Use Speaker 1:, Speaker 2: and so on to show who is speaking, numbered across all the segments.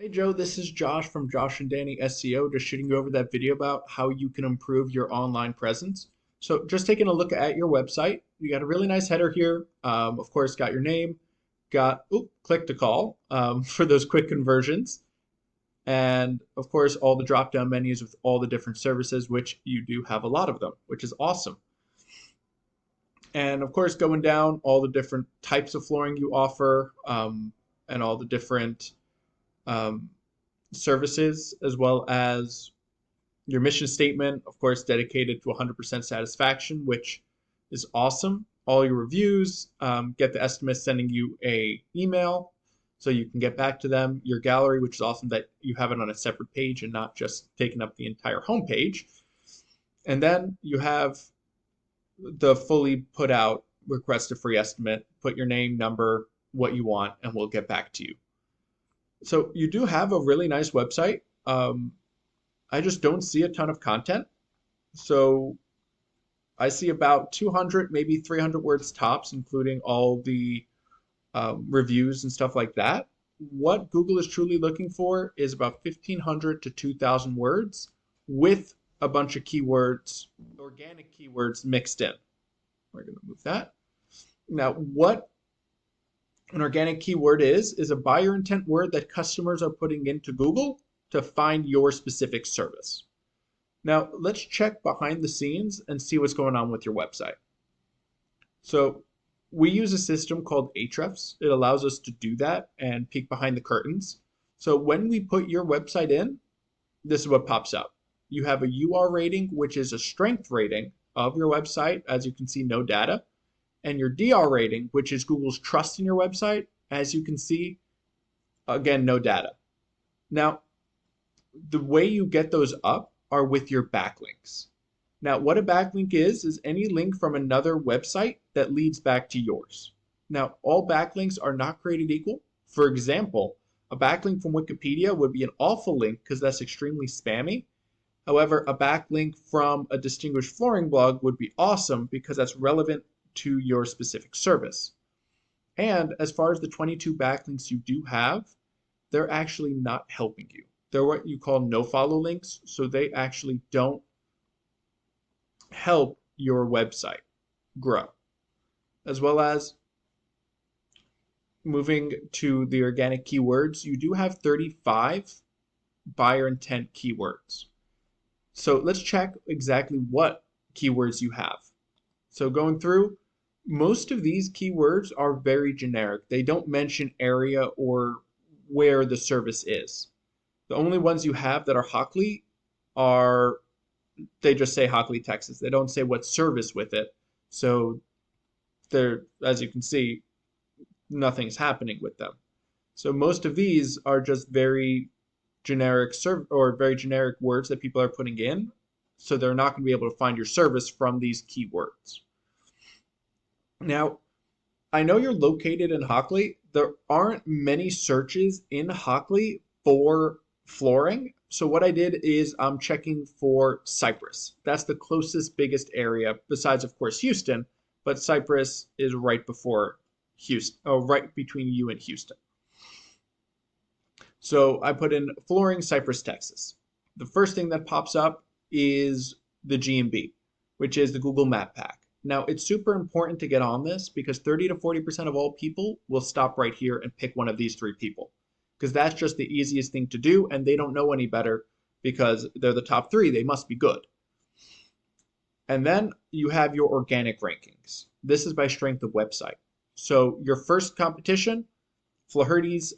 Speaker 1: Hey Joe, this is Josh from Josh and Danny SEO, just shooting you over that video about how you can improve your online presence. So just taking a look at your website, you got a really nice header here. Of course, got your name, got click to call for those quick conversions, and of course all the drop-down menus with all the different services, which you do have a lot of them, which is awesome. And of course, going down all the different types of flooring you offer, and all the different um, services, as well as your mission statement, of course, dedicated to 100% satisfaction, which is awesome. All your reviews, get the estimates sending you a email so you can get back to them. Your gallery, which is awesome that you have it on a separate page and not just taking up the entire homepage. And then you have the fully put out request a free estimate, put your name, number, what you want, and we'll get back to you. So you do have a really nice website. I just don't see a ton of content. So I see about 200, maybe 300 words tops, including all the reviews and stuff like that. What Google is truly looking for is about 1,500 to 2,000 words with a bunch of keywords, organic keywords mixed in. We're going to move that. Now, what an organic keyword is a buyer intent word that customers are putting into Google to find your specific service. Now, let's check behind the scenes and see what's going on with your website. So, we use a system called Ahrefs. It allows us to do that and peek behind the curtains. So, when we put your website in, this is what pops up. You have a UR rating, which is a strength rating of your website. As you can see, no data. And your DR rating, which is Google's trust in your website. As you can see, again, no data. Now, the way you get those up are with your backlinks. Now, what a backlink is any link from another website that leads back to yours. Now, all backlinks are not created equal. For example, a backlink from Wikipedia would be an awful link because that's extremely spammy. However, a backlink from a distinguished flooring blog would be awesome because that's relevant to your specific service. And as far as the 22 backlinks you do have, they're actually not helping you. They're what you call no-follow links, so they actually don't help your website grow. As well as moving to the organic keywords, you do have 35 buyer intent keywords. So let's check exactly what keywords you have. So going through, most of these keywords are very generic. They don't mention area or where the service is. The only ones you have that are Hockley are, they just say Hockley, Texas. They don't say what service with it. So they're, as you can see, nothing's happening with them. So most of these are just very generic very generic words that people are putting in. So they're not going to be able to find your service from these keywords. Now, I know you're located in Hockley. There aren't many searches in Hockley for flooring. So what I did is I'm checking for Cypress. That's the closest, biggest area besides, of course, Houston. But Cypress is right before Houston, right between you and Houston. So I put in flooring, Cypress, Texas. The first thing that pops up is the GMB, which is the Google Map Pack. Now, it's super important to get on this because 30 to 40% of all people will stop right here and pick one of these three people because that's just the easiest thing to do, and they don't know any better because they're the top three. They must be good. And then you have your organic rankings. This is by strength of website. So your first competition, Flaherty's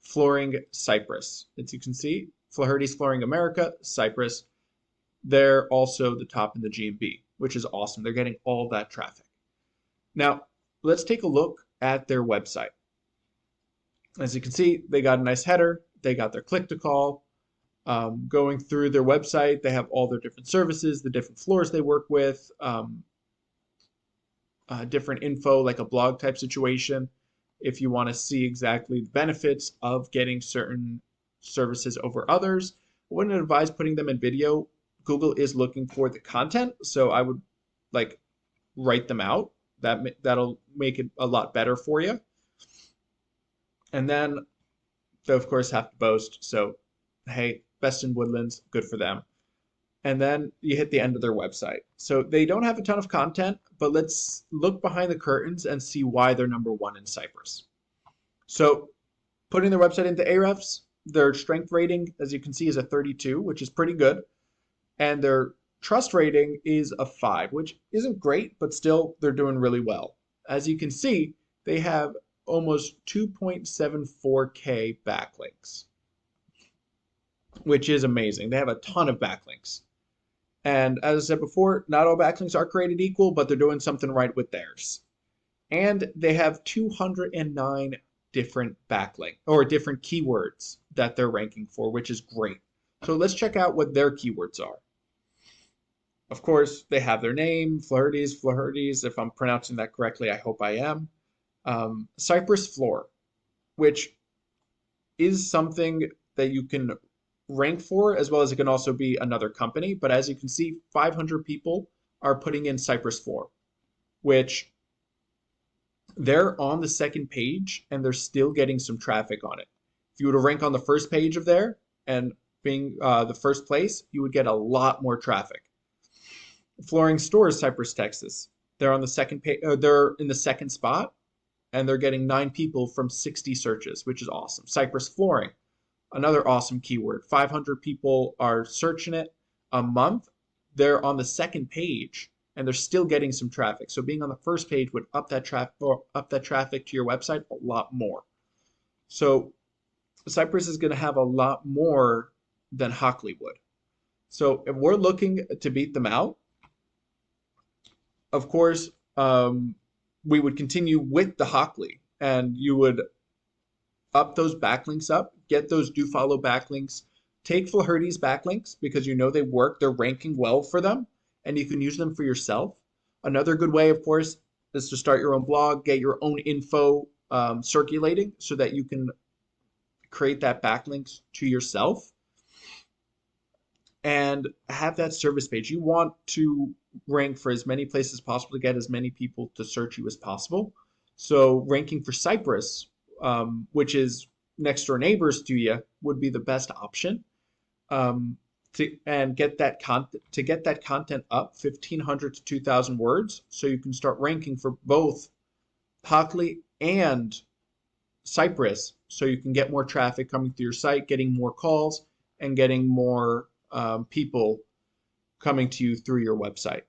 Speaker 1: Flooring Cypress. As you can see, Flaherty's Flooring America, Cypress. They're also the top in the GMB, which is awesome. They're getting all that traffic. Now, let's take a look at their website. As you can see, they got a nice header. They got their click to call. Going through their website, they have all their different services, the different floors they work with, different info like a blog type situation. If you want to see exactly the benefits of getting certain services over others, I wouldn't advise putting them in video. Google is looking for the content, so I would write them out. That'll make it a lot better for you. And then They of course have to boast. So, hey, best in Woodlands, good for them. And then you hit the end of their website. So they don't have a ton of content, but let's look behind the curtains and see why they're number one in Cypress. So putting their website into Ahrefs, their strength rating, as you can see, is a 32, which is pretty good. And their trust rating is a 5, which isn't great, but still they're doing really well. As you can see, they have almost 2.74K backlinks, which is amazing. They have a ton of backlinks. And as I said before, not all backlinks are created equal, but they're doing something right with theirs. And they have 209 different backlink or different keywords that they're ranking for, which is great. So let's check out what their keywords are. Of course, they have their name, Flaherty's. If I'm pronouncing that correctly, I hope I am. Cypress floor, which is something that you can rank for, as well as it can also be another company. But as you can see, 500 people are putting in Cypress floor, which they're on the second page and they're still getting some traffic on it. If you were to rank on the first page of there and being the first place, you would get a lot more traffic. Flooring Stores, Cypress, Texas. They're on the second page. They're in the second spot, and they're getting 9 people from 60 searches, which is awesome. Cypress Flooring, another awesome keyword. 500 people are searching it a month. They're on the second page, and they're still getting some traffic. So being on the first page would up that traffic to your website a lot more. So Cypress is going to have a lot more than Hockley would. So if we're looking to beat them out, of course, we would continue with the Hockley, and you would up those backlinks up, get those do follow backlinks, take Flaherty's backlinks because you know they work, they're ranking well for them, and you can use them for yourself. Another good way, of course, is to start your own blog, get your own info circulating so that you can create that backlinks to yourself and have that service page. You want to rank for as many places as possible to get as many people to search you as possible. So ranking for Cypress, which is next door neighbors to you, would be the best option. To get that content up 1,500 to 2,000 words, so you can start ranking for both Hockley and Cypress, so you can get more traffic coming through your site, getting more calls, and getting more people coming to you through your website.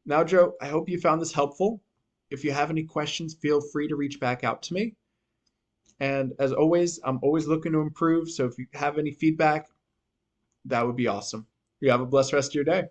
Speaker 1: Now, Joe, I hope you found this helpful. If you have any questions, feel free to reach back out to me. And as always, I'm always looking to improve. So if you have any feedback, that would be awesome. You have a blessed rest of your day.